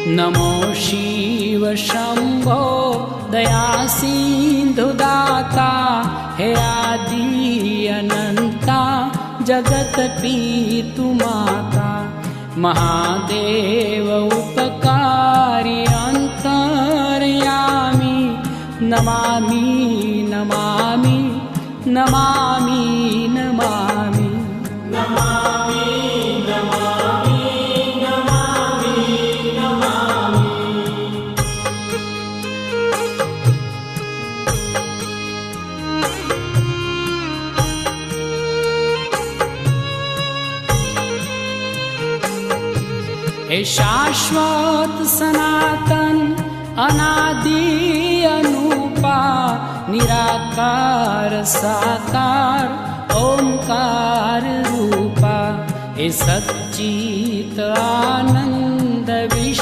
नमो शिव शंभो दया सिंधु दाता हे आदि अनंता जगत पीतु माता महादेव उपकारी अंतर्यामी नमामि नमामि नमामि नमामि नमामि नमामि नमामि नमामि। हे शाश्वत सनातन अनादि अनूपा निराकार साकार ओंकार रूपा हे सच्चित आनंद विश्व